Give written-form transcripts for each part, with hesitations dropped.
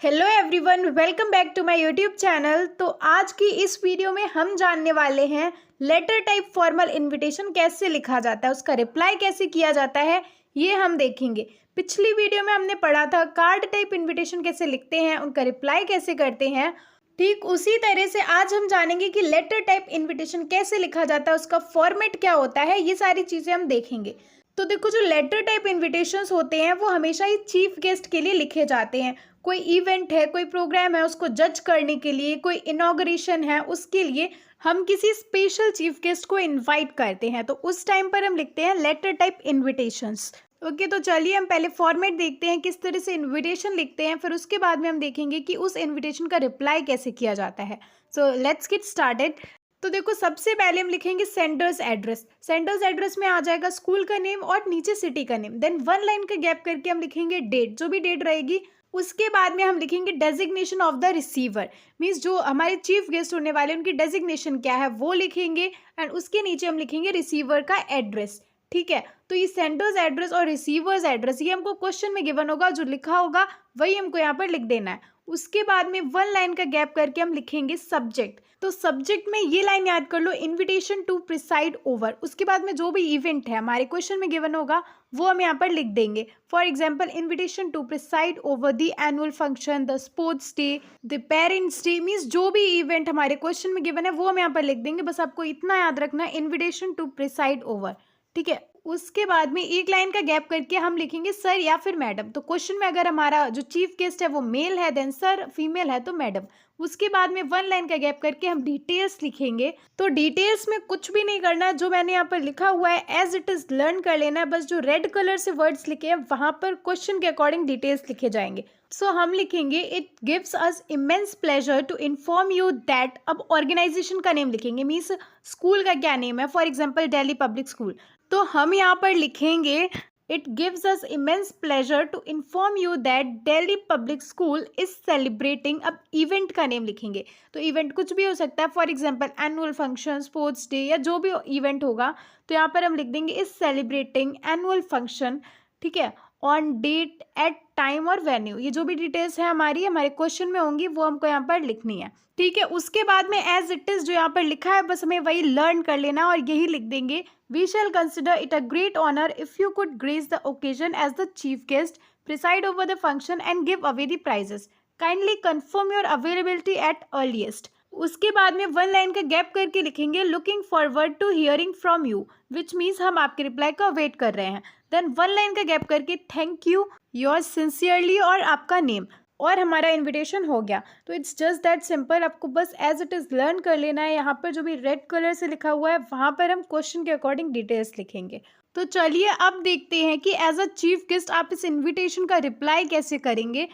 Hello everyone, welcome back to my YouTube channel. तो आज की इस वीडियो में हम जानने वाले हैं लेटर टाइप फॉर्मल इनविटेशन कैसे लिखा जाता है, उसका रिप्लाई कैसे किया जाता है, ये हम देखेंगे। पिछली वीडियो में हमने पढ़ा था कार्ड टाइप इनविटेशन कैसे लिखते हैं, उनका रिप्लाई कैसे करते हैं। ठीक उसी तरह से आज हम जानेंगे कि लेटर टाइप इनविटेशन कैसे लिखा जाता है, उसका फॉर्मेट क्या होता है, ये सारी चीज़ें हम देखेंगे। तो देखो, जो लेटर टाइप इनविटेशंस होते हैं वो हमेशा ही चीफ गेस्ट के लिए लिखे जाते हैं। कोई इवेंट है, कोई प्रोग्राम है, उसको जज करने के लिए, कोई इनॉग्रेशन है, उसके लिए हम किसी स्पेशल चीफ गेस्ट को इनवाइट करते हैं, तो उस टाइम पर हम लिखते हैं लेटर टाइप इनविटेशंस। ओके, तो चलिए हम पहले फॉर्मेट देखते हैं किस तरह से इनविटेशन लिखते हैं, फिर उसके बाद में हम देखेंगे कि उस इनविटेशन का रिप्लाई कैसे किया जाता है। So let's get started. तो देखो, सबसे पहले हम लिखेंगे सेंडर्स एड्रेस। सेंडर्स एड्रेस में आ जाएगा स्कूल का नेम और नीचे सिटी का नेम। देन वन लाइन का गैप करके हम लिखेंगे डेट, जो भी डेट रहेगी। उसके बाद में हम लिखेंगे designation of the receiver, means जो हमारे चीफ गेस्ट होने वाले उनकी डेजिग्नेशन क्या है वो लिखेंगे। एंड उसके नीचे हम लिखेंगे रिसीवर का एड्रेस। ठीक है, तो ये सेंडर्स एड्रेस और रिसीवर्स एड्रेस ये हमको क्वेश्चन में गिवन होगा, जो लिखा होगा वही हमको यहाँ पर लिख देना है। उसके बाद में वन लाइन का गैप करके हम लिखेंगे सब्जेक्ट। तो सब्जेक्ट में ये लाइन याद कर लो, इनविटेशन टू प्रिसाइड ओवर। उसके बाद में जो भी इवेंट है हमारे क्वेश्चन में गिवन होगा वो हम यहाँ पर लिख देंगे। For example, invitation to preside over the annual function, the sports day, the parents day, means जो भी इवेंट हमारे क्वेश्चन में गिवन है वो हम यहाँ पर लिख देंगे। बस आपको इतना याद रखना है, इनविटेशन टू प्रिसाइड ओवर। ठीक है, उसके बाद में एक लाइन का गैप करके हम लिखेंगे सर या फिर मैडम। तो क्वेश्चन में अगर हमारा जो चीफ गेस्ट है वो मेल है देन सर, फीमेल है तो मैडम। उसके बाद में वन लाइन का गैप करके हम डिटेल्स लिखेंगे। तो डिटेल्स में कुछ भी नहीं करना है, जो मैंने यहाँ पर लिखा हुआ है एज इट इज लर्न कर लेना है। बस जो रेड कलर से वर्ड्स लिखे हैं वहां पर क्वेश्चन के अकॉर्डिंग डिटेल्स लिखे जाएंगे। सो हम लिखेंगे it gives us immense pleasure to inform you that. अब ऑर्गेनाइजेशन का नेम लिखेंगे, मीन्स स्कूल का क्या नेम है, for example Delhi Public School. तो हम यहाँ पर लिखेंगे it gives us immense pleasure to inform you that Delhi Public School is celebrating. अब इवेंट का नेम लिखेंगे, तो इवेंट कुछ भी हो सकता है, for example annual function, sports day या जो भी इवेंट होगा। तो यहाँ पर हम लिख देंगे इज सेलिब्रेटिंग एनुअल फंक्शन। ठीक है, ऑन डेट, एट टाइम और वेन्यू, ये जो भी डिटेल्स है हमारे क्वेश्चन में होंगी वो हमको यहाँ पर लिखनी है। ठीक है, उसके बाद में एज इट इज जो यहाँ पर लिखा है बस हमें वही लर्न कर लेना और यही लिख देंगे। We shall consider it a great honour if you could grace the occasion as the chief guest, preside over the function and give away the prizes. Kindly confirm your availability at earliest. उसके बाद में one line का gap करके लिखेंगे looking forward to hearing from you, which means हम आपके reply का wait कर रहे हैं। देन वन लाइन का गैप करके थैंक यू, योर सिंसियरली और आपका नेम, और हमारा इनविटेशन हो गया। तो इट्स जस्ट दैट सिंपल, आपको बस एज इट इज़ लर्न कर लेना है। यहाँ पर जो भी रेड कलर से लिखा हुआ है वहाँ पर हम क्वेश्चन के अकॉर्डिंग डिटेल्स लिखेंगे। तो चलिए अब देखते हैं कि एज अ चीफ गेस्ट आप इस इनविटेशन का रिप्लाई कैसे करेंगे।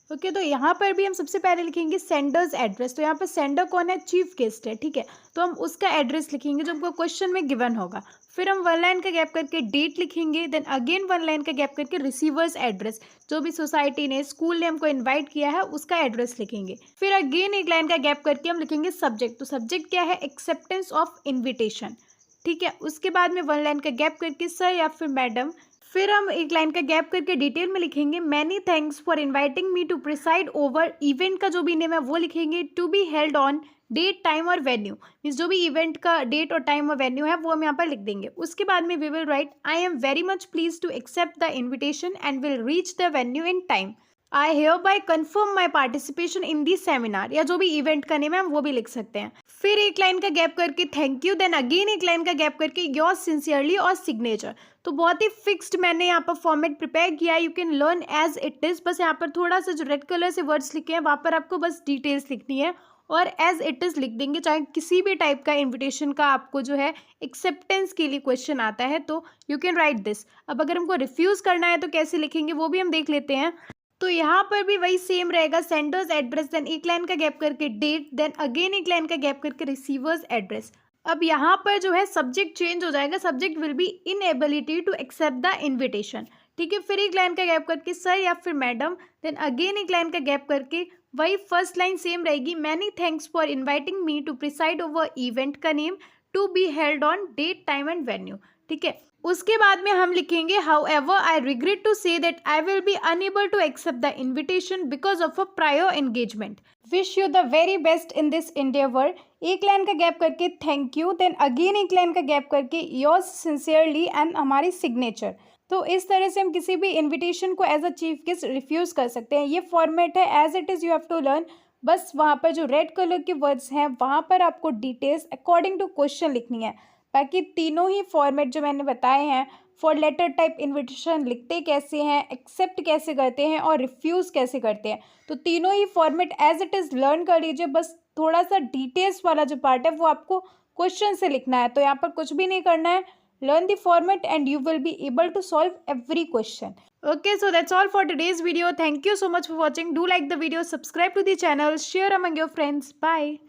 ओके, तो यहाँ पर भी हम सबसे पहले लिखेंगे सेंडर्स एड्रेस। तो यहाँ पर सेंडर कौन है, चीफ गेस्ट है। ठीक है, तो हम उसका एड्रेस लिखेंगे जो हमको क्वेश्चन में गिवन होगा। फिर हम वन लाइन का गैप करके डेट लिखेंगे। देन अगेन वन लाइन का गैप करके रिसीवर्स एड्रेस, जो भी सोसाइटी ने, स्कूल ने हमको इन्वाइट किया है उसका एड्रेस लिखेंगे। फिर अगेन एक लाइन का गैप करके हम लिखेंगे सब्जेक्ट। तो सब्जेक्ट क्या है, एक्सेप्टेंस ऑफ इन्विटेशन। ठीक है, उसके बाद में वन लाइन का गैप करके सर या फिर मैडम। फिर हम एक लाइन का गैप करके डिटेल में लिखेंगे many thanks for inviting me to preside over. Event का जो भी नेम है वो लिखेंगे to be held on date, time और वेन्यू, मीन्स जो भी इवेंट का डेट और टाइम और वेन्यू है वो हम यहाँ पर लिख देंगे। उसके बाद में we will write I am very much please to accept the invitation and will reach the venue in time. I hereby confirm my participation in the seminar, या जो भी इवेंट का नेम है हम वो भी लिख सकते हैं। फिर एक लाइन का गैप करके थैंक यू, देन अगेन एक लाइन का गैप करके योर सिंसियरली और सिग्नेचर। तो बहुत ही फिक्स्ड मैंने यहाँ पर फॉर्मेट प्रिपेयर किया है, you can learn as it is. बस यहाँ पर थोड़ा सा जो रेड कलर से वर्ड्स लिखे हैं वहाँ पर आपको बस डिटेल्स लिखनी है और एज इट इज लिख देंगे। चाहे किसी भी टाइप का इन्विटेशन का आपको जो है एक्सेप्टेंस के लिए क्वेश्चन आता है तो यू कैन राइट दिस। अब अगर हमको रिफ्यूज करना है तो कैसे लिखेंगे वो भी हम देख लेते हैं। तो यहाँ पर भी वही सेम रहेगा, सेंडर्स एड्रेस, देन एक लाइन का गैप करके डेट, देन अगेन एक लाइन का गैप करके रिसीवर्स एड्रेस। अब यहाँ पर जो है सब्जेक्ट चेंज हो जाएगा, subject will be inability to accept the invitation. ठीक है, फिर एक लाइन का गैप करके सर या फिर मैडम, देन अगेन एक लाइन का गैप करके वही फर्स्ट लाइन सेम रहेगी, many thanks for inviting me to preside over event का name to be held on date, time and venue. ठीक है, उसके बाद में हम लिखेंगे however I regret to say that I will be unable to accept the invitation because of a prior engagement. Wish you the very best in this endeavor। एक line का gap करके थैंक यू, देन अगेन एक line का gap करके yours sincerely and हमारी signature. तो इस तरह से हम किसी भी इन्विटेशन को as a chief guest refuse कर सकते हैं। ये फॉर्मेट है, as it is you have to learn. बस वहाँ पर जो रेड कलर के वर्ड्स हैं वहाँ पर आपको डिटेल्स अकॉर्डिंग टू क्वेश्चन लिखनी है। बाकी तीनों ही फॉर्मेट जो मैंने बताए हैं फॉर लेटर टाइप इन्विटेशन लिखते कैसे हैं, एक्सेप्ट कैसे करते हैं और रिफ्यूज़ कैसे करते हैं, तो तीनों ही format as it is learn कर लीजिए। बस थोड़ा सा डिटेल्स वाला जो पार्ट है वो आपको क्वेश्चन से लिखना है, तो यहाँ पर कुछ भी नहीं करना है। learn the format and you will be able to solve every question. Okay, so that's all for today's video. Thank you so much for watching. Do like the video, subscribe to the channel, share among your friends. Bye.